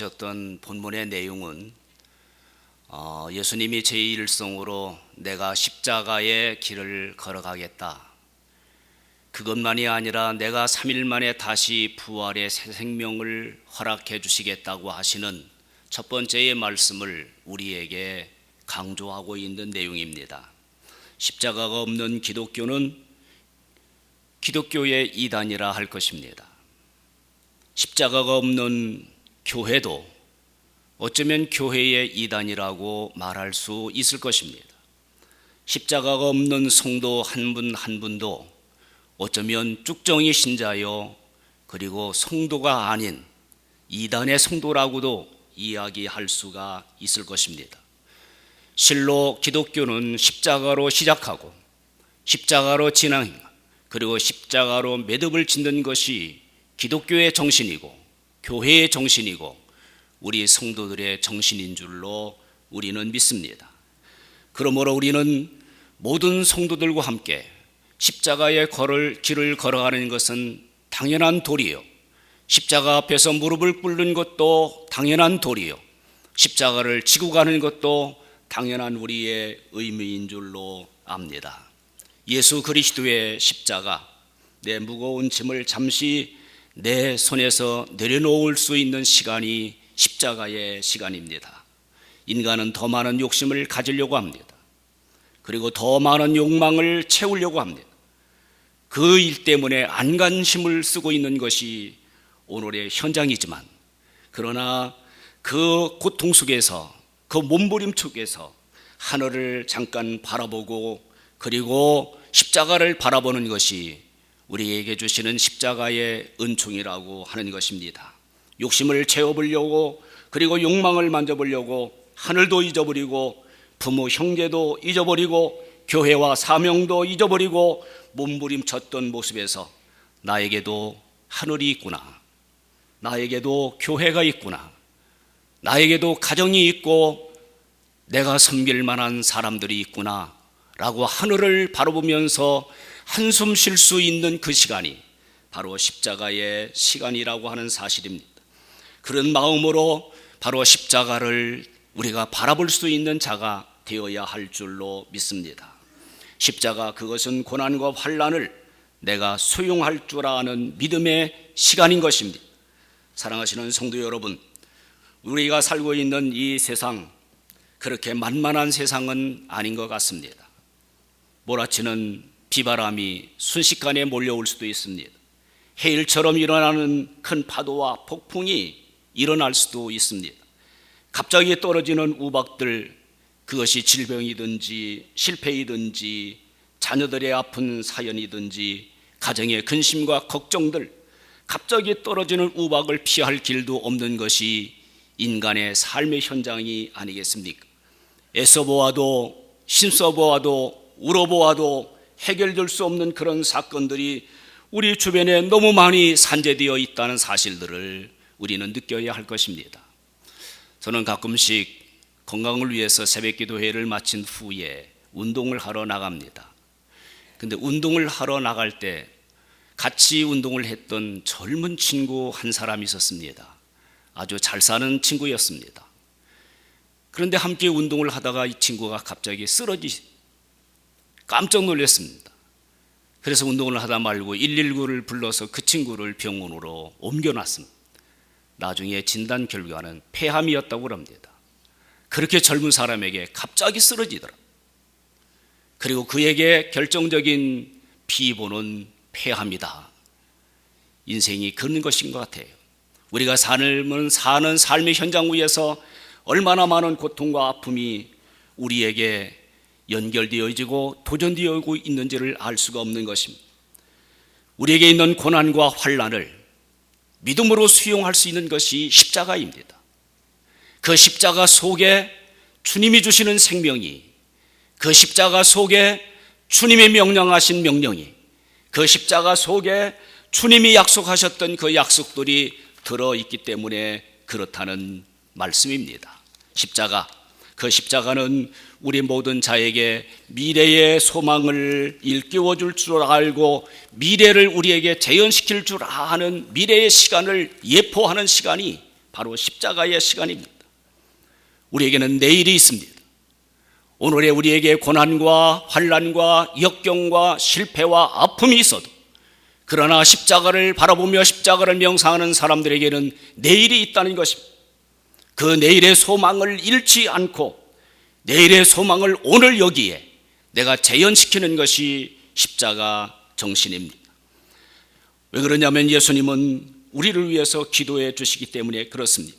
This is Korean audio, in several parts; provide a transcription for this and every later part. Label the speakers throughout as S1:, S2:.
S1: 어떤 본문의 내용은 예수님이 제1성으로 내가 십자가의 길을 걸어가겠다, 그것만이 아니라 내가 3일 만에 다시 부활의 새 생명을 허락해 주시겠다고 하시는 첫 번째의 말씀을 우리에게 강조하고 있는 내용입니다. 십자가가 없는 기독교는 기독교의 이단이라 할 것입니다. 십자가가 없는 교회도 어쩌면 교회의 이단이라고 말할 수 있을 것입니다. 십자가가 없는 성도 한 분 한 분도 어쩌면 쭉정이 신자요, 그리고 성도가 아닌 이단의 성도라고도 이야기할 수가 있을 것입니다. 실로 기독교는 십자가로 시작하고 십자가로 진행, 그리고 십자가로 매듭을 짓는 것이 기독교의 정신이고 교회의 정신이고 우리 성도들의 정신인 줄로 우리는 믿습니다. 그러므로 우리는 모든 성도들과 함께 십자가의 길을 걸어가는 것은 당연한 도리요, 십자가 앞에서 무릎을 꿇는 것도 당연한 도리요, 십자가를 지고 가는 것도 당연한 우리의 의무인 줄로 압니다. 예수 그리스도의 십자가, 내 무거운 짐을 잠시 내 손에서 내려놓을 수 있는 시간이 십자가의 시간입니다. 인간은 더 많은 욕심을 가지려고 합니다. 그리고 더 많은 욕망을 채우려고 합니다. 그 일 때문에 안간힘을 쓰고 있는 것이 오늘의 현장이지만, 그러나 그 고통 속에서, 그 몸부림 속에서 하늘을 잠깐 바라보고 그리고 십자가를 바라보는 것이 우리에게 주시는 십자가의 은총이라고 하는 것입니다. 욕심을 채워보려고, 그리고 욕망을 만져보려고 하늘도 잊어버리고 부모 형제도 잊어버리고 교회와 사명도 잊어버리고 몸부림쳤던 모습에서 나에게도 하늘이 있구나, 나에게도 교회가 있구나, 나에게도 가정이 있고 내가 섬길 만한 사람들이 있구나 라고 하늘을 바라보면서 한숨 쉴 수 있는 그 시간이 바로 십자가의 시간이라고 하는 사실입니다. 그런 마음으로 바로 십자가를 우리가 바라볼 수 있는 자가 되어야 할 줄로 믿습니다. 십자가, 그것은 고난과 환난을 내가 수용할 줄 아는 믿음의 시간인 것입니다. 사랑하시는 성도 여러분, 우리가 살고 있는 이 세상, 그렇게 만만한 세상은 아닌 것 같습니다. 몰아치는 비바람이 순식간에 몰려올 수도 있습니다. 해일처럼 일어나는 큰 파도와 폭풍이 일어날 수도 있습니다. 갑자기 떨어지는 우박들, 그것이 질병이든지 실패이든지 자녀들의 아픈 사연이든지 가정의 근심과 걱정들, 갑자기 떨어지는 우박을 피할 길도 없는 것이 인간의 삶의 현장이 아니겠습니까? 애써 보아도 힘써 보아도 울어보아도 해결될 수 없는 그런 사건들이 우리 주변에 너무 많이 산재되어 있다는 사실들을 우리는 느껴야 할 것입니다. 저는 가끔씩 건강을 위해서 새벽기도회를 마친 후에 운동을 하러 나갑니다. 근데 운동을 하러 나갈 때 같이 운동을 했던 젊은 친구 한 사람이 있었습니다. 아주 잘 사는 친구였습니다. 그런데 함께 운동을 하다가 이 친구가 갑자기 깜짝 놀랐습니다. 그래서 운동을 하다 말고 119를 불러서 그 친구를 병원으로 옮겨놨습니다. 나중에 진단 결과는 폐암이었다고 합니다. 그렇게 젊은 사람에게 갑자기 쓰러지더라. 그리고 그에게 결정적인 비보는 폐암이다. 인생이 그런 것인 것 같아요. 우리가 사는 삶의 현장 위에서 얼마나 많은 고통과 아픔이 우리에게 연결되어지고 도전되어지고 있는지를 알 수가 없는 것입니다. 우리에게 있는 고난과 환난을 믿음으로 수용할 수 있는 것이 십자가입니다. 그 십자가 속에 주님이 주시는 생명이, 그 십자가 속에 주님이 명령하신 명령이, 그 십자가 속에 주님이 약속하셨던 그 약속들이 들어있기 때문에 그렇다는 말씀입니다. 십자가, 그 십자가는 우리 모든 자에게 미래의 소망을 일깨워줄 줄 알고 미래를 우리에게 재현시킬 줄 아는 미래의 시간을 예포하는 시간이 바로 십자가의 시간입니다. 우리에게는 내일이 있습니다. 오늘의 우리에게 고난과 환난과 역경과 실패와 아픔이 있어도, 그러나 십자가를 바라보며 십자가를 명상하는 사람들에게는 내일이 있다는 것입니다. 그 내일의 소망을 잃지 않고 내일의 소망을 오늘 여기에 내가 재현시키는 것이 십자가 정신입니다. 왜 그러냐면 예수님은 우리를 위해서 기도해 주시기 때문에 그렇습니다.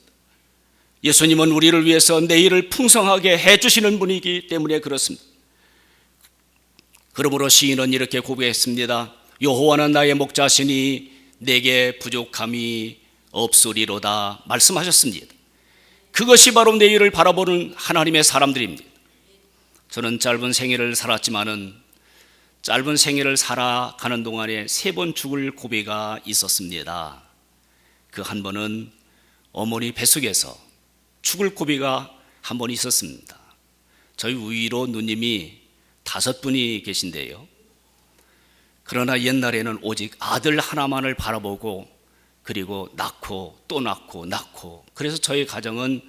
S1: 예수님은 우리를 위해서 내일을 풍성하게 해주시는 분이기 때문에 그렇습니다. 그러므로 시인은 이렇게 고백했습니다. 여호와는 나의 목자시니 내게 부족함이 없으리로다 말씀하셨습니다. 그것이 바로 내일을 바라보는 하나님의 사람들입니다. 저는 짧은 생애를 살았지만은 짧은 생애를 살아가는 동안에 3번 죽을 고비가 있었습니다. 그 한 번은 어머니 뱃속에서 죽을 고비가 한 번 있었습니다. 저희 위로 누님이 5분이 계신데요. 그러나 옛날에는 오직 아들 하나만을 바라보고 그리고 낳고 또 낳고 그래서 저희 가정은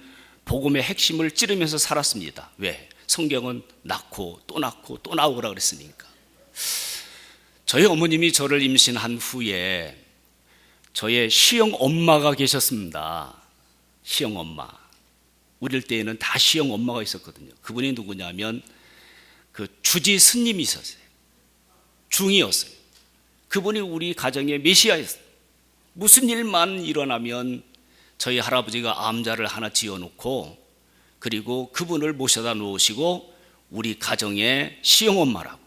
S1: 복음의 핵심을 찌르면서 살았습니다. 왜? 성경은 낳고 또 나오라 그랬으니까. 저희 어머님이 저를 임신한 후에 저의 시형 엄마가 계셨습니다. 시형 엄마. 우리 때에는 다 시형 엄마가 있었거든요. 그분이 누구냐면 그 주지 스님이 있었어요. 중이었어요. 그분이 우리 가정의 메시아였어요. 무슨 일만 일어나면 저희 할아버지가 암자를 하나 지어놓고 그리고 그분을 모셔다 놓으시고 우리 가정의 시형엄마라고.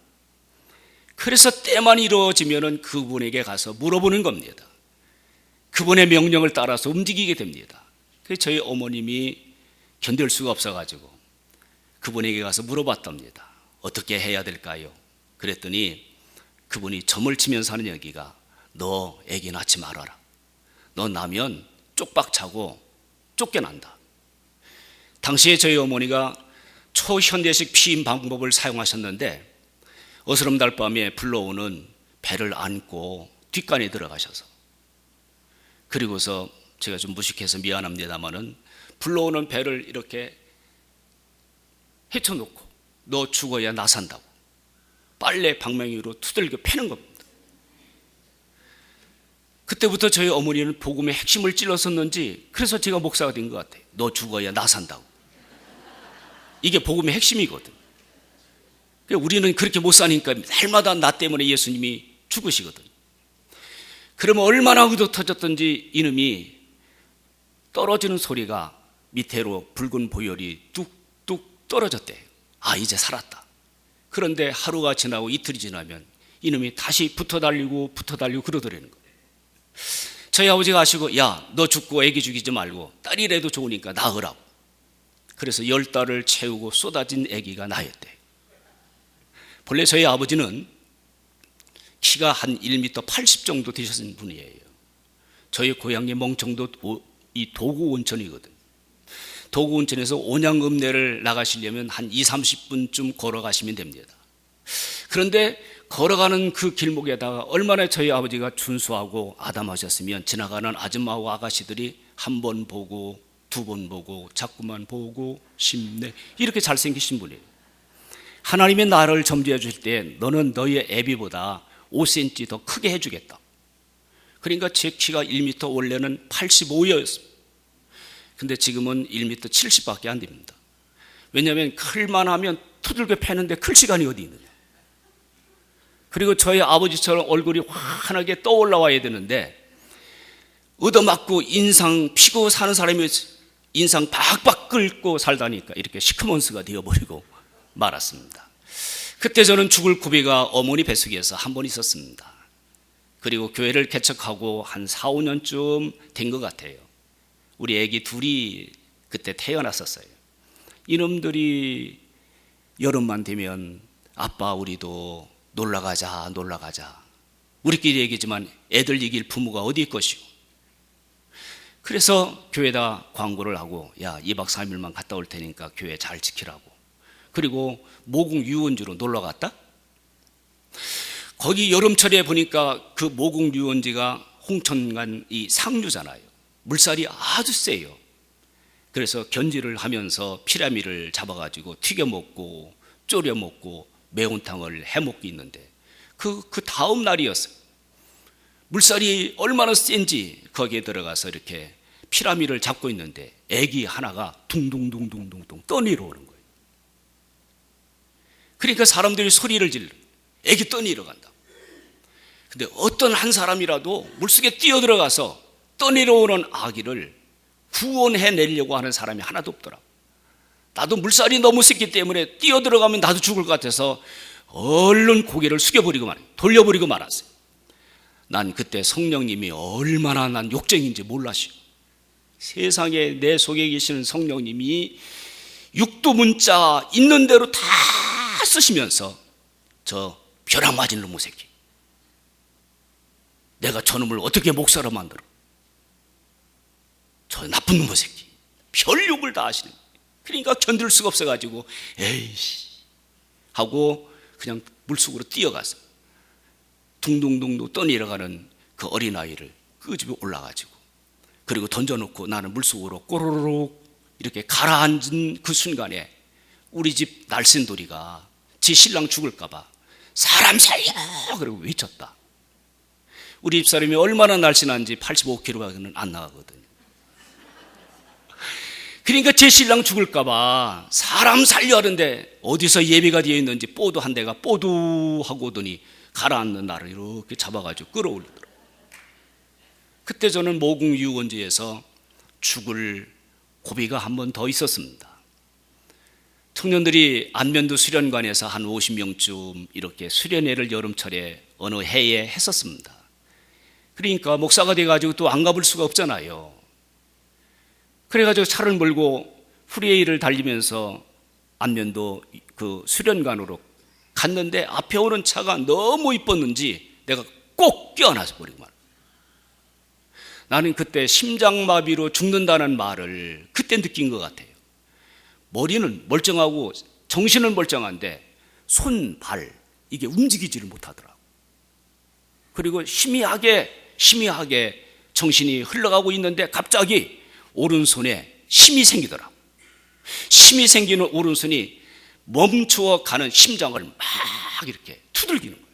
S1: 그래서 때만 이루어지면 그분에게 가서 물어보는 겁니다. 그분의 명령을 따라서 움직이게 됩니다. 그래서 저희 어머님이 견딜 수가 없어가지고 그분에게 가서 물어봤답니다. 어떻게 해야 될까요? 그랬더니 그분이 점을 치면서 하는 얘기가 너 애기 낳지 말아라. 너 낳으면 쪽박 차고 쫓겨난다. 당시에 저희 어머니가 초현대식 피임 방법을 사용하셨는데 어스름달 밤에 불러오는 배를 안고 뒷간에 들어가셔서 그리고서 제가 좀 무식해서 미안합니다마는 불러오는 배를 이렇게 헤쳐놓고 너 죽어야 나 산다고 빨래 방망이로 두들겨 패는 겁니다. 그때부터 저희 어머니는 복음의 핵심을 찔렀었는지 그래서 제가 목사가 된 것 같아요. 너 죽어야 나 산다고. 이게 복음의 핵심이거든. 우리는 그렇게 못 사니까 날마다 나 때문에 예수님이 죽으시거든. 그러면 얼마나 의도 터졌던지 이놈이 떨어지는 소리가 밑으로 붉은 보혈이 뚝뚝 떨어졌대. 아, 이제 살았다. 그런데 하루가 지나고 이틀이 지나면 이놈이 다시 붙어 달리고 그러더라는 거예요. 저희 아버지가 아시고 야, 너 죽고 애기 죽이지 말고 딸이라도 좋으니까 낳으라고. 그래서 10달을 채우고 쏟아진 애기가 나였대. 본래 저희 아버지는 키가 한 1m 80 정도 되셨던 분이에요. 저희 고향이 멍청도 이 도구 온천이거든. 도구 온천에서 온양읍내를 나가시려면 한 20-30분쯤 걸어가시면 됩니다. 그런데 걸어가는 그 길목에다가 얼마나 저희 아버지가 준수하고 아담하셨으면 지나가는 아줌마와 아가씨들이 한 번 보고 2번 보고 자꾸만 보고 심내 이렇게 잘생기신 분이에요. 하나님의 나를 점지해 주실 때 너는 너희의 애비보다 5cm 더 크게 해주겠다. 그러니까 제 키가 1m 원래는 85였습니다. 근데 지금은 1m 70밖에 안 됩니다. 왜냐하면 클만 하면 두들겨 패는데 클 시간이 어디 있느냐. 그리고 저희 아버지처럼 얼굴이 환하게 떠올라와야 되는데 얻어맞고 인상 피고 사는 사람이 인상 박박 끓고 살다니까 이렇게 시커먼스가 되어버리고 말았습니다. 그때 저는 죽을 고비가 어머니 뱃속에서 한 번 있었습니다. 그리고 교회를 개척하고 한 4-5년쯤 된 것 같아요. 우리 애기 둘이 그때 태어났었어요. 이놈들이 여름만 되면 아빠 우리도 놀러가자. 우리끼리 얘기지만 애들 이길 부모가 어디 있것이오. 그래서 교회에다 광고를 하고 야 2박 3일만 갔다 올 테니까 교회 잘 지키라고. 그리고 모국 유원지로 놀러 갔다. 거기 여름철에 보니까 그 모국 유원지가 홍천간 이 상류잖아요. 물살이 아주 세요. 그래서 견지를 하면서 피라미를 잡아가지고 튀겨 먹고 졸여 먹고 매운탕을 해 먹고 있는데 그 다음 날이었어요. 물살이 얼마나 센지 거기에 들어가서 이렇게 피라미를 잡고 있는데 애기 하나가 둥둥둥둥둥둥 떠내려오는 거예요. 그러니까 사람들이 소리를 질러. 애기 떠내려간다. 근데 어떤 한 사람이라도 물속에 뛰어들어가서 떠내려오는 아기를 구원해내려고 하는 사람이 하나도 없더라. 나도 물살이 너무 셌기 때문에 뛰어들어가면 나도 죽을 것 같아서 얼른 고개를 숙여버리고 돌려버리고 말았어요. 난 그때 성령님이 얼마나 난 욕쟁인지 몰랐어요. 세상에 내 속에 계시는 성령님이 육두 문자 있는 대로 다 쓰시면서 저 벼락 맞은 놈의 새끼, 내가 저놈을 어떻게 목사로 만들어, 저 나쁜 놈의 새끼, 별 욕을 다 하시는 거예요. 그러니까 견딜 수가 없어가지고 에이씨 하고 그냥 물속으로 뛰어가서 둥둥둥둥 떠내려가는 그 어린아이를 끄집어 올라가지고 그리고 던져놓고 나는 물속으로 꼬르륵 이렇게 가라앉은 그 순간에 우리 집 날쌘돌이가 지 신랑 죽을까봐 사람 살려 그러고 외쳤다. 우리 집사람이 얼마나 날씬한지 85kg는 안 나가거든요. 그러니까 제 신랑 죽을까봐 사람 살려 하는데 어디서 예비가 되어 있는지 뽀도 한 대가 뽀두 하고 오더니 가라앉는 나를 이렇게 잡아가지고 끌어올리더라고요. 그때 저는 모궁 유원지에서 죽을 고비가 한 번 더 있었습니다. 청년들이 안면도 수련관에서 한 50명쯤 이렇게 수련회를 여름철에 어느 해에 했었습니다. 그러니까 목사가 돼가지고 또 안 가볼 수가 없잖아요. 그래가지고 차를 몰고 프리웨이를 달리면서 안면도 그 수련관으로 갔는데 앞에 오는 차가 너무 이뻤는지 내가 꼭 껴안아서 버리고 말이야. 나는 그때 심장마비로 죽는다는 말을 그때 느낀 것 같아요. 머리는 멀쩡하고 정신은 멀쩡한데 손, 발 이게 움직이지를 못하더라고. 그리고 희미하게 정신이 흘러가고 있는데 갑자기 오른손에 힘이 생기더라. 힘이 생기는 오른손이 멈추어 가는 심장을 막 이렇게 두들기는 거예요.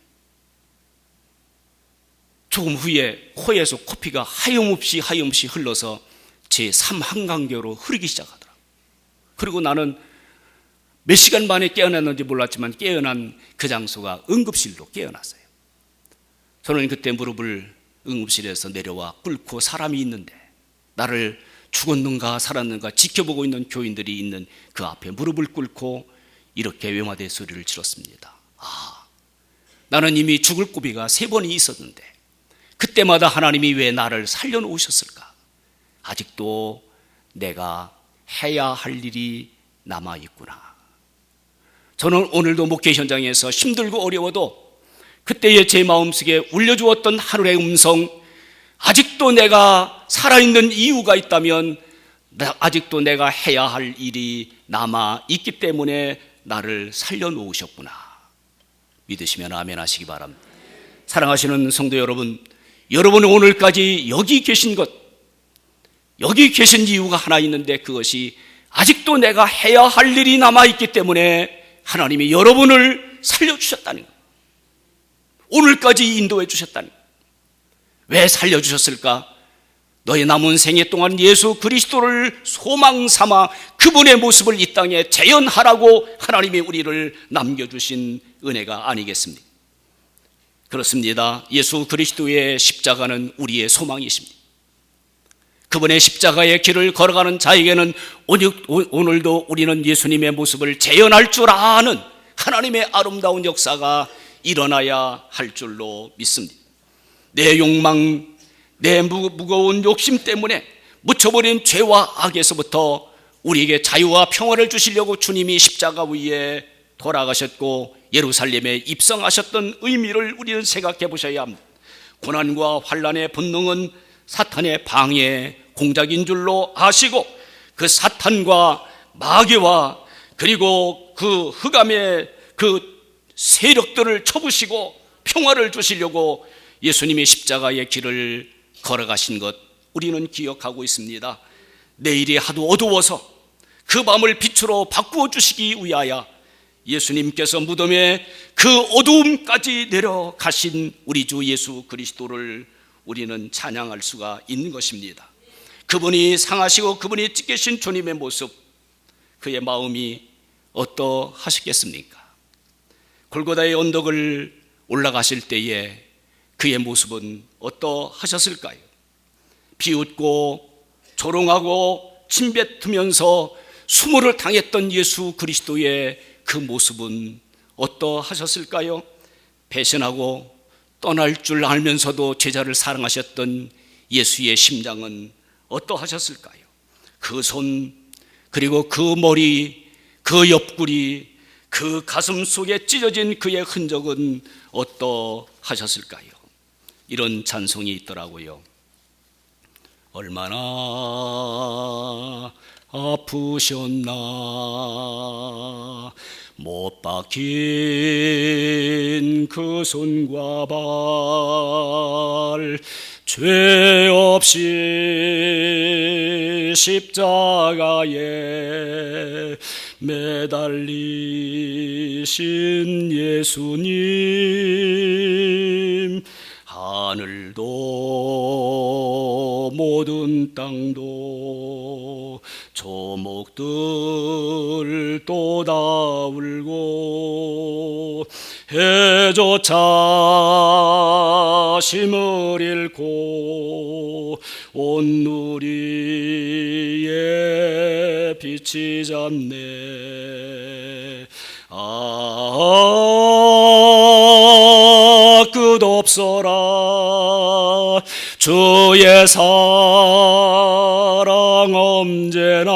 S1: 조금 후에 코에서 코피가 하염없이 흘러서 제 3한강교로 흐르기 시작하더라. 그리고 나는 몇 시간 만에 깨어났는지 몰랐지만 깨어난 그 장소가 응급실로 깨어났어요. 저는 그때 무릎을 응급실에서 내려와 꿇고 사람이 있는데 나를 죽었는가 살았는가 지켜보고 있는 교인들이 있는 그 앞에 무릎을 꿇고 이렇게 외마대 소리를 질렀습니다. 나는 이미 죽을 고비가 3번이 있었는데 그때마다 하나님이 왜 나를 살려놓으셨을까? 아직도 내가 해야 할 일이 남아있구나. 저는 오늘도 목회 현장에서 힘들고 어려워도 그때의 제 마음속에 울려주었던 하늘의 음성, 아직도 내가 살아있는 이유가 있다면 아직도 내가 해야 할 일이 남아있기 때문에 나를 살려놓으셨구나. 믿으시면 아멘 하시기 바랍니다. 사랑하시는 성도 여러분, 여러분은 오늘까지 여기 계신 것, 여기 계신 이유가 하나 있는데 그것이 아직도 내가 해야 할 일이 남아있기 때문에 하나님이 여러분을 살려주셨다는 것, 오늘까지 인도해 주셨다는 것. 왜 살려주셨을까? 너의 남은 생애 동안 예수 그리스도를 소망 삼아 그분의 모습을 이 땅에 재현하라고 하나님이 우리를 남겨주신 은혜가 아니겠습니까? 그렇습니다. 예수 그리스도의 십자가는 우리의 소망이십니다. 그분의 십자가의 길을 걸어가는 자에게는 오늘도 우리는 예수님의 모습을 재현할 줄 아는 하나님의 아름다운 역사가 일어나야 할 줄로 믿습니다. 내 욕망, 내 무거운 욕심 때문에 묻혀버린 죄와 악에서부터 우리에게 자유와 평화를 주시려고 주님이 십자가 위에 돌아가셨고 예루살렘에 입성하셨던 의미를 우리는 생각해 보셔야 합니다. 고난과 환난의 본능은 사탄의 방해 공작인 줄로 아시고 그 사탄과 마귀와 그리고 그 흑암의 그 세력들을 쳐부시고 평화를 주시려고 예수님이 십자가의 길을 걸어가신 것, 우리는 기억하고 있습니다. 내일이 하도 어두워서 그 밤을 빛으로 바꾸어 주시기 위하여 예수님께서 무덤에 그 어두움까지 내려가신 우리 주 예수 그리스도를 우리는 찬양할 수가 있는 것입니다. 그분이 상하시고 그분이 찢기신 주님의 모습, 그의 마음이 어떠하셨겠습니까? 골고다의 언덕을 올라가실 때에 그의 모습은 어떠하셨을까요? 비웃고 조롱하고 침뱉으면서 수모를 당했던 예수 그리스도의 그 모습은 어떠하셨을까요? 배신하고 떠날 줄 알면서도 제자를 사랑하셨던 예수의 심장은 어떠하셨을까요? 그 손, 그리고 그 머리, 그 옆구리, 그 가슴 속에 찢어진 그의 흔적은 어떠하셨을까요? 이런 찬송이 있더라고요. 얼마나 아프셨나, 못 박힌 그 손과 발, 죄 없이 십자가에 매달리신 예수님, 하늘도 모든 땅도 조목들도 다 울고 해조차 힘을 잃고 온 누리에 빛이 졌네. 끝없어라 주의 사랑 언제나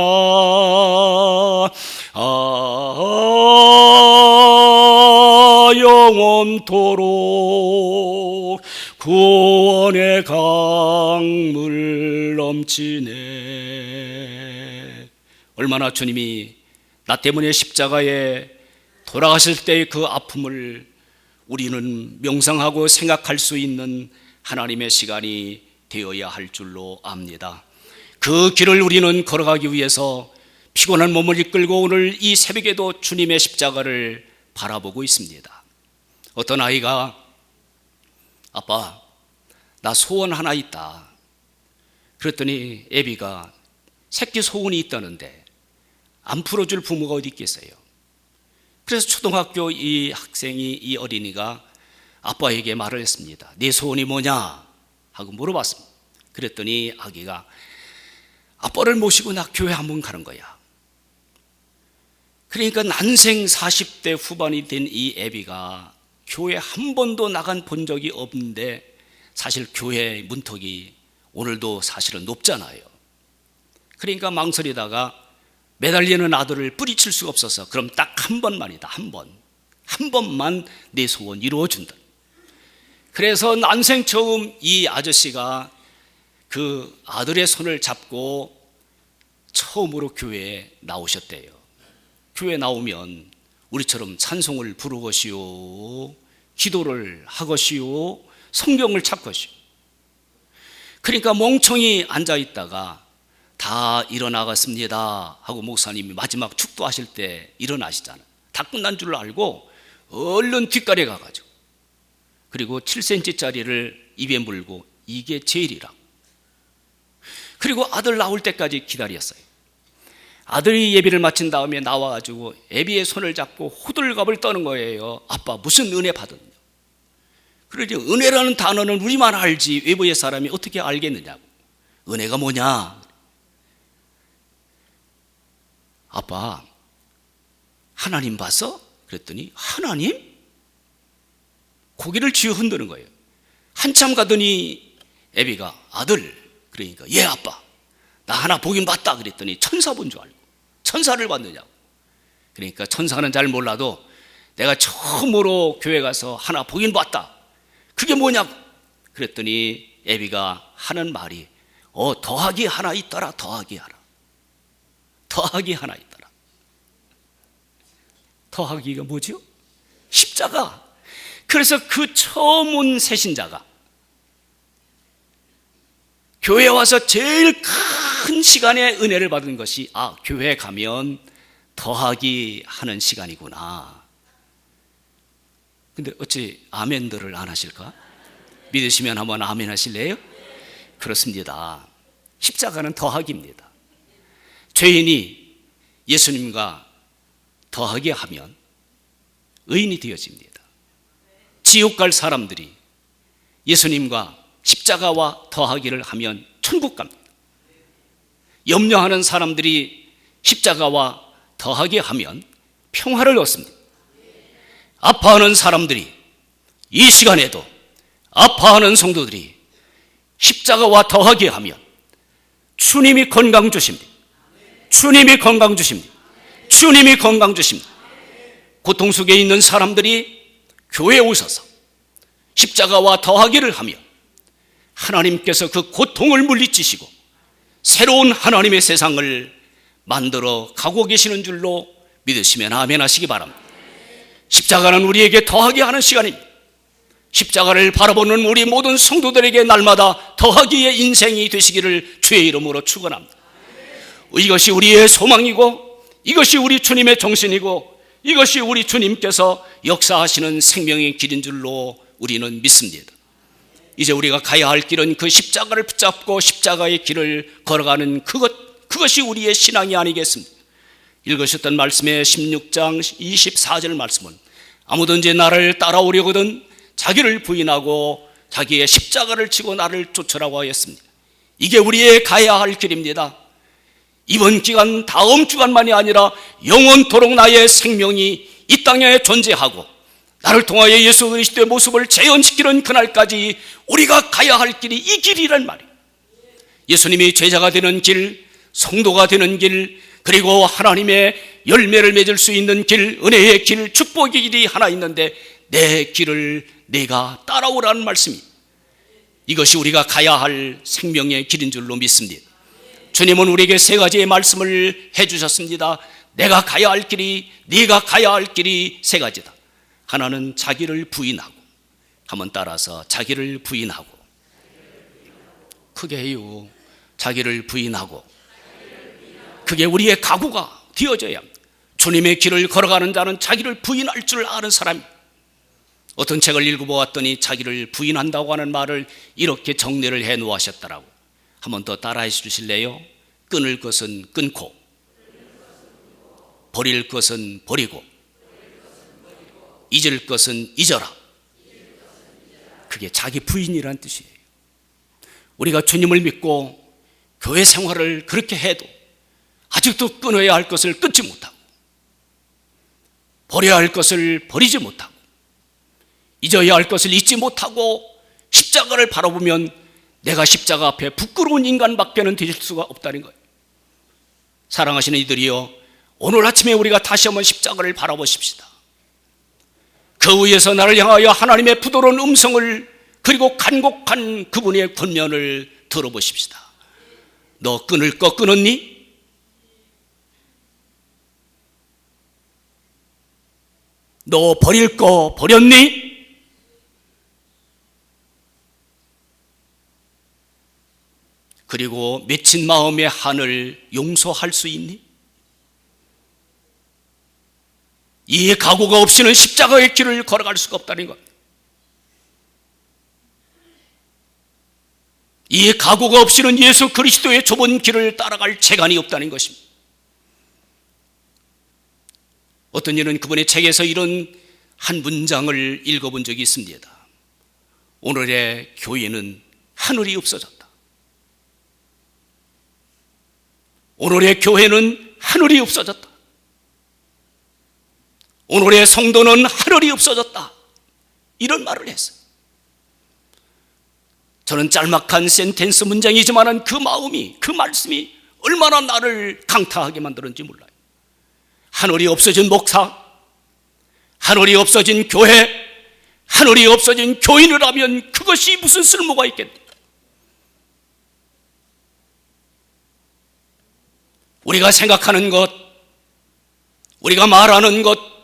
S1: 영원토록 구원의 강물 넘치네. 얼마나 주님이 나 때문에 십자가에 돌아가실 때의 그 아픔을 우리는 명상하고 생각할 수 있는 하나님의 시간이 되어야 할 줄로 압니다. 그 길을 우리는 걸어가기 위해서 피곤한 몸을 이끌고 오늘 이 새벽에도 주님의 십자가를 바라보고 있습니다. 어떤 아이가 아빠, 나 소원 하나 있다. 그랬더니 애비가 새끼 소원이 있다는데 안 풀어줄 부모가 어디 있겠어요? 그래서 초등학교 이 학생이, 이 어린이가 아빠에게 말을 했습니다. 네 소원이 뭐냐? 하고 물어봤습니다. 그랬더니 아기가 아빠를 모시고 나 교회 한번 가는 거야. 그러니까 난생 40대 후반이 된 이 애비가 교회 한 번도 나간 본 적이 없는데 사실 교회 문턱이 오늘도 사실은 높잖아요. 그러니까 망설이다가 매달리는 아들을 뿌리칠 수가 없어서 그럼 딱 한 번만이다. 한 번만 내 소원 이루어준다. 그래서 난생 처음 이 아저씨가 그 아들의 손을 잡고 처음으로 교회에 나오셨대요. 교회에 나오면 우리처럼 찬송을 부르것이요, 기도를 하것이요, 성경을 찾것이요. 그러니까 멍청이 앉아있다가 다 일어나갔습니다 하고 목사님이 마지막 축도하실 때 일어나시잖아요. 다 끝난 줄 알고 얼른 뒷가래 가가지고 그리고 7cm짜리를 입에 물고 이게 제일이라. 그리고 아들 나올 때까지 기다렸어요. 아들이 예비를 마친 다음에 나와가지고 애비의 손을 잡고 호들갑을 떠는 거예요. 아빠 무슨 은혜 받았냐. 그러지 은혜라는 단어는 우리만 알지 외부의 사람이 어떻게 알겠느냐고. 은혜가 뭐냐. 아빠 하나님 봤어? 그랬더니 하나님? 고개를 쥐어 흔드는 거예요. 한참 가더니 애비가 아들, 그러니까 예 아빠 나 하나 보긴 봤다. 그랬더니 천사 본 줄 알고 천사를 봤느냐고. 그러니까 천사는 잘 몰라도 내가 처음으로 교회 가서 하나 보긴 봤다. 그게 뭐냐고. 그랬더니 애비가 하는 말이 더하기 하나 있더라. 더하기 하나 있더라. 더하기가 뭐죠? 십자가. 그래서 그 처음 온 새신자가 교회 와서 제일 큰 시간의 은혜를 받은 것이 교회 가면 더하기 하는 시간이구나. 근데 어찌 아멘들을 안 하실까? 믿으시면 한번 아멘 하실래요? 그렇습니다. 십자가는 더하기입니다. 죄인이 예수님과 더하게 하면 의인이 되어집니다. 지옥 갈 사람들이 예수님과 십자가와 더하기를 하면 천국 갑니다. 염려하는 사람들이 십자가와 더하게 하면 평화를 얻습니다. 아파하는 사람들이 이 시간에도 아파하는 성도들이 십자가와 더하게 하면 주님이 건강 주십니다. 주님이 건강 주십니다. 주님이 건강 주십니다. 고통 속에 있는 사람들이 교회에 오셔서 십자가와 더하기를 하면 하나님께서 그 고통을 물리치시고 새로운 하나님의 세상을 만들어 가고 계시는 줄로 믿으시면 아멘 하시기 바랍니다. 십자가는 우리에게 더하게 하는 시간입니다. 십자가를 바라보는 우리 모든 성도들에게 날마다 더하기의 인생이 되시기를 주의 이름으로 축원합니다. 이것이 우리의 소망이고 이것이 우리 주님의 정신이고 이것이 우리 주님께서 역사하시는 생명의 길인 줄로 우리는 믿습니다. 이제 우리가 가야 할 길은 그 십자가를 붙잡고 십자가의 길을 걸어가는 그것이 우리의 신앙이 아니겠습니까? 읽으셨던 말씀의 16장 24절 말씀은 아무든지 나를 따라오려거든 자기를 부인하고 자기의 십자가를 지고 나를 쫓으라고 하였습니다. 이게 우리의 가야 할 길입니다. 이번 기간, 다음 주간만이 아니라 영원토록 나의 생명이 이 땅에 존재하고 나를 통하여 예수 그리스도의 모습을 재현시키는 그날까지 우리가 가야 할 길이 이 길이란 말이에요. 예수님이 제자가 되는 길, 성도가 되는 길, 그리고 하나님의 열매를 맺을 수 있는 길, 은혜의 길, 축복의 길이 하나 있는데 내 길을 내가 따라오라는 말씀이, 이것이 우리가 가야 할 생명의 길인 줄로 믿습니다. 주님은 우리에게 세 가지의 말씀을 해주셨습니다. 내가 가야 할 길이, 네가 가야 할 길이 세 가지다. 하나는 자기를 부인하고, 한번 따라서 자기를 부인하고, 크게 해요. 자기를 부인하고. 그게 우리의 각오가 되어져야 합니다. 주님의 길을 걸어가는 자는 자기를 부인할 줄 아는 사람입니다. 어떤 책을 읽어보았더니 자기를 부인한다고 하는 말을 이렇게 정리를 해 놓으셨더라고. 한번 더 따라해 주실래요? 끊을 것은 끊고, 버릴 것은 버리고, 잊을 것은 잊어라. 그게 자기 부인이란 뜻이에요. 우리가 주님을 믿고 교회 생활을 그렇게 해도 아직도 끊어야 할 것을 끊지 못하고, 버려야 할 것을 버리지 못하고, 잊어야 할 것을 잊지 못하고 십자가를 바라보면 내가 십자가 앞에 부끄러운 인간밖에는 될 수가 없다는 거예요. 사랑하시는 이들이여, 오늘 아침에 우리가 다시 한번 십자가를 바라보십시다. 그 위에서 나를 향하여 하나님의 부드러운 음성을, 그리고 간곡한 그분의 권면을 들어보십시다. 너 끊을 거 끊었니? 너 버릴 거 버렸니? 그리고 맺힌 마음의 한을 용서할 수 있니? 이 각오가 없이는 십자가의 길을 걸어갈 수가 없다는 것. 이 각오가 없이는 예수 그리스도의 좁은 길을 따라갈 재간이 없다는 것입니다. 어떤 이는 그분의 책에서 이런 한 문장을 읽어본 적이 있습니다. 오늘의 교회는 하늘이 없어졌다. 오늘의 교회는 하늘이 없어졌다. 오늘의 성도는 하늘이 없어졌다. 이런 말을 했어요. 저는 짤막한 센텐스 문장이지만 그 마음이, 그 말씀이 얼마나 나를 강타하게 만드는지 몰라요. 하늘이 없어진 목사, 하늘이 없어진 교회, 하늘이 없어진 교인을 하면 그것이 무슨 쓸모가 있겠는가? 우리가 생각하는 것, 우리가 말하는 것,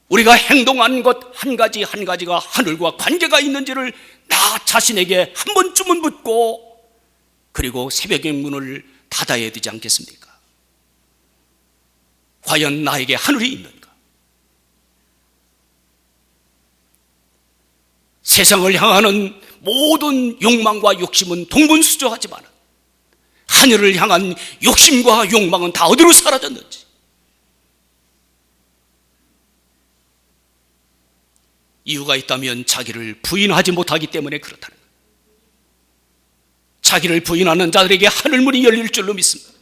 S1: 우리가 행동하는 것 한 가지 한 가지가 하늘과 관계가 있는지를 나 자신에게 한 번쯤은 묻고 그리고 새벽의 문을 닫아야 되지 않겠습니까? 과연 나에게 하늘이 있는가? 세상을 향하는 모든 욕망과 욕심은 동분수조하지만 하늘을 향한 욕심과 욕망은 다 어디로 사라졌는지, 이유가 있다면 자기를 부인하지 못하기 때문에 그렇다는 거예요. 자기를 부인하는 자들에게 하늘문이 열릴 줄로 믿습니다.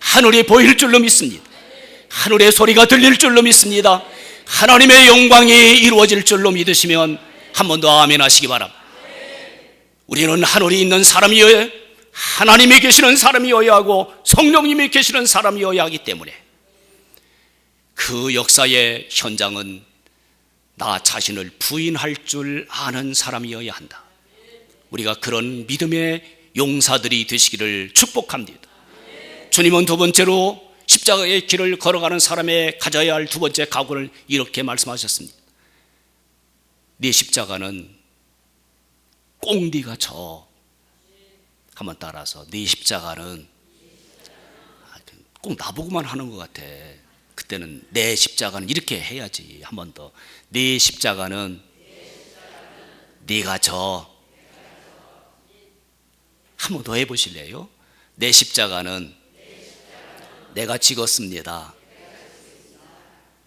S1: 하늘이 보일 줄로 믿습니다. 하늘의 소리가 들릴 줄로 믿습니다. 하나님의 영광이 이루어질 줄로 믿으시면 한 번 더 아멘 하시기 바랍니다. 우리는 하늘이 있는 사람이어야, 하나님이 계시는 사람이어야 하고 성령님이 계시는 사람이어야 하기 때문에 그 역사의 현장은 나 자신을 부인할 줄 아는 사람이어야 한다. 우리가 그런 믿음의 용사들이 되시기를 축복합니다. 주님은 두 번째로 십자가의 길을 걸어가는 사람의 가져야 할 두 번째 각오를 이렇게 말씀하셨습니다. 네 십자가는 꼭 네가 져. 한번 따라서, 네 십자가는, 꼭 나보고만 하는 것 같아. 그때는 내 십자가는 이렇게 해야지. 한 번 더, 네 십자가는 네가 져. 한 번 더 해보실래요? 내 십자가는 내가 지었습니다.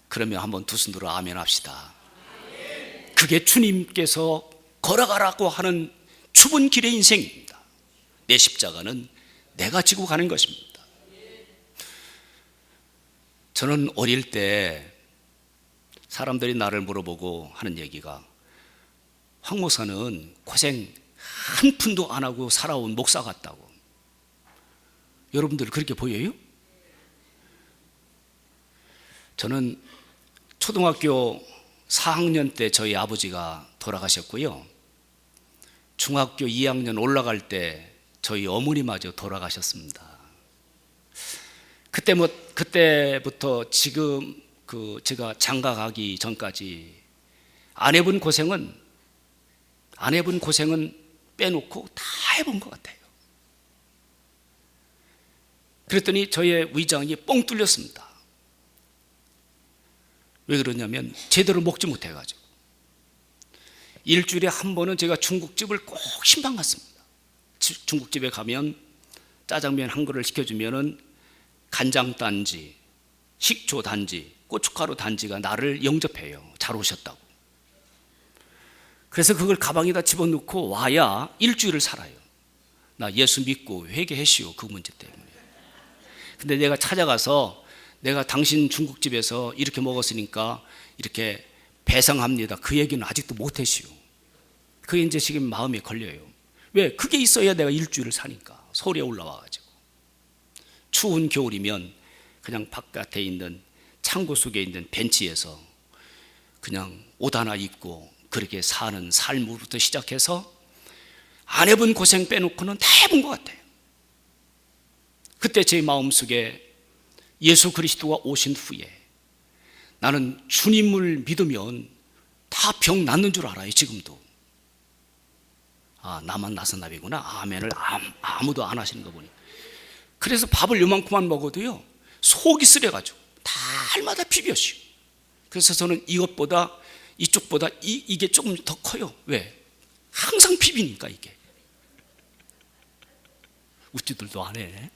S1: 그러면 한번 두 손 들어 아멘 합시다. 그게 주님께서 걸어가라고 하는 좁은 길의 인생입니다. 내 십자가는 내가 지고 가는 것입니다. 저는 어릴 때 사람들이 나를 물어보고 하는 얘기가, 황 목사는 고생 한 푼도 안 하고 살아온 목사 같다고. 여러분들 그렇게 보여요? 저는 초등학교 4학년 때 저희 아버지가 돌아가셨고요, 중학교 2학년 올라갈 때 저희 어머니마저 돌아가셨습니다. 그때부터 지금 제가 장가 가기 전까지 안 해본 고생은 빼놓고 다 해본 것 같아요. 그랬더니 저의 위장이 뻥 뚫렸습니다. 왜 그러냐면 제대로 먹지 못해가지고. 일주일에 한 번은 제가 중국집을 꼭 신방 갔습니다. 중국집에 가면 짜장면 한 그릇을 시켜주면은 간장 단지, 식초 단지, 고춧가루 단지가 나를 영접해요. 잘 오셨다고. 그래서 그걸 가방에다 집어넣고 와야 일주일을 살아요. 나 예수 믿고 회개하시오, 그 문제 때문에. 근데 내가 찾아가서, 내가 당신 중국집에서 이렇게 먹었으니까 이렇게 배상합니다, 그 얘기는 아직도 못하시오. 그게 이제 지금 마음에 걸려요. 왜? 그게 있어야 내가 일주일을 사니까. 서울에 올라와가지고 추운 겨울이면 그냥 바깥에 있는 창고 속에 있는 벤치에서 그냥 옷 하나 입고 그렇게 사는 삶으로부터 시작해서 안 해본 고생 빼놓고는 다 해본 것 같아요. 그때 제 마음속에 예수 그리스도가 오신 후에 나는 주님을 믿으면 다 병 낫는 줄 알아요. 지금도. 아, 나만 나선나비구나. 아멘을 아무도 안 하시는 거 보니. 그래서 밥을 요만큼만 먹어도요, 속이 쓰려가지고 달마다 비벼시오. 그래서 저는 이쪽보다 이게 조금 더 커요. 왜? 항상 비비니까 이게. 우찌들도 안 해.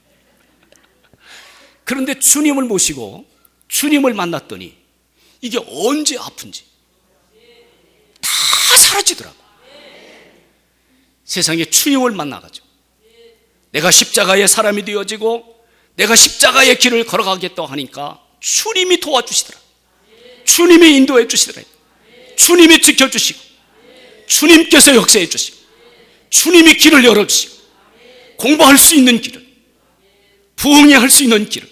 S1: 그런데 주님을 모시고 주님을 만났더니 이게 언제 아픈지 다 사라지더라고. 세상에 주님을 만나가지고 내가 십자가의 사람이 되어지고 내가 십자가의 길을 걸어가겠다고 하니까 주님이 도와주시더라. 주님이 인도해 주시더라. 주님이 지켜주시고 주님께서 역사해 주시고 주님이 길을 열어주시고 공부할 수 있는 길을, 부흥회 할 수 있는 길을,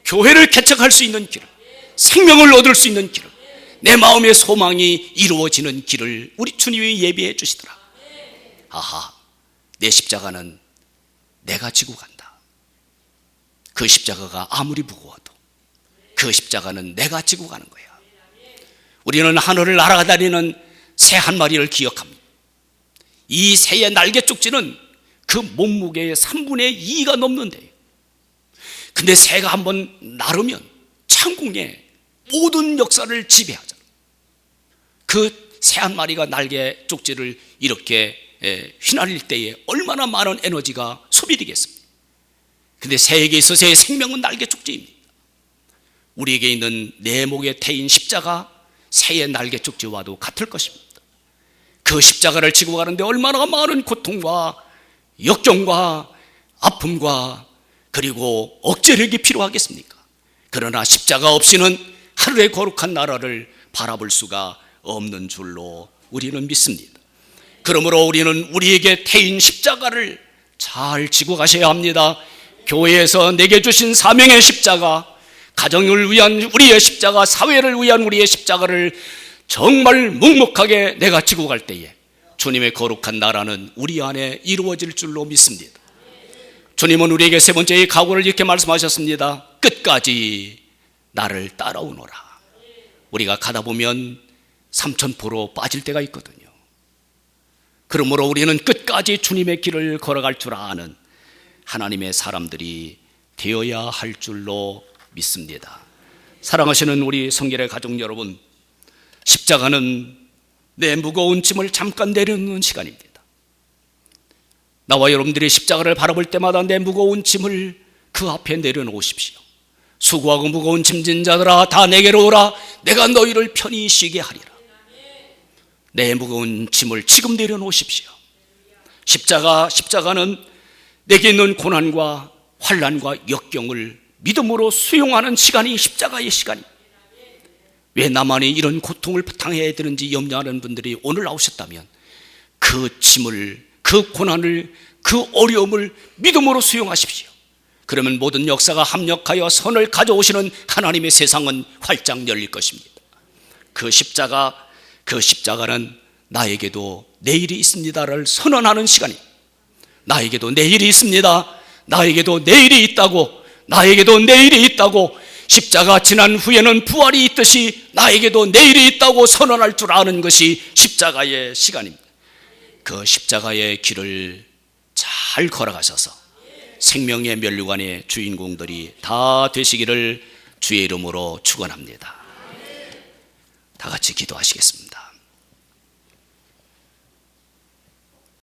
S1: 교회를 개척할 수 있는 길을, 생명을 얻을 수 있는 길을, 내 마음의 소망이 이루어지는 길을 우리 주님이 예비해 주시더라. 아하, 내 십자가는 내가 지고 간다. 그 십자가가 아무리 무거워도 그 십자가는 내가 지고 가는 거야. 우리는 하늘을 날아다니는 새 한 마리를 기억합니다. 이 새의 날개 쪽지는 그 그 몸무게의 3분의 2가 넘는데요. 근데 새가 한번 나르면 창궁의 모든 역사를 지배하잖아요. 그 새 한 마리가 날개 쪽지를 이렇게 휘날릴 때에 얼마나 많은 에너지가 소비되겠습니까? 근데 새에게 있어서의 생명은 날개 쪽지입니다. 우리에게 있는 내 목에 태인 십자가, 새의 날개 쪽지와도 같을 것입니다. 그 십자가를 지고 가는데 얼마나 많은 고통과 역경과 아픔과 그리고 억제력이 필요하겠습니까? 그러나 십자가 없이는 하늘의 거룩한 나라를 바라볼 수가 없는 줄로 우리는 믿습니다. 그러므로 우리는 우리에게 태인 십자가를 잘 지고 가셔야 합니다. 교회에서 내게 주신 사명의 십자가, 가정을 위한 우리의 십자가, 사회를 위한 우리의 십자가를 정말 묵묵하게 내가 지고 갈 때에 주님의 거룩한 나라는 우리 안에 이루어질 줄로 믿습니다. 주님은 우리에게 세 번째의 각오를 이렇게 말씀하셨습니다. 끝까지 나를 따라오너라. 우리가 가다 보면 삼천포로 빠질 때가 있거든요. 그러므로 우리는 끝까지 주님의 길을 걸어갈 줄 아는 하나님의 사람들이 되어야 할 줄로 믿습니다. 사랑하시는 우리 성결의 가족 여러분, 십자가는 내 무거운 짐을 잠깐 내려놓는 시간입니다. 나와 여러분들이 십자가를 바라볼 때마다 내 무거운 짐을 그 앞에 내려놓으십시오. 수고하고 무거운 짐진 자들아 다 내게로 오라. 내가 너희를 편히 쉬게 하리라. 내 무거운 짐을 지금 내려놓으십시오. 십자가는 내게 있는 고난과 환난과 역경을 믿음으로 수용하는 시간이 십자가의 시간입니다. 왜 나만이 이런 고통을 당해야 되는지 염려하는 분들이 오늘 나오셨다면 그 짐을, 그 고난을, 그 어려움을 믿음으로 수용하십시오. 그러면 모든 역사가 합력하여 선을 가져오시는 하나님의 세상은 활짝 열릴 것입니다. 그 십자가는 나에게도 내일이 있습니다를 선언하는 시간입니다. 나에게도 내일이 있습니다. 나에게도 내일이 있다고, 나에게도 내일이 있다고, 십자가 지난 후에는 부활이 있듯이 나에게도 내일이 있다고 선언할 줄 아는 것이 십자가의 시간입니다. 그 십자가의 길을 잘 걸어가셔서 생명의 면류관의 주인공들이 다 되시기를 주의 이름으로 축원합니다. 다 같이 기도하시겠습니다.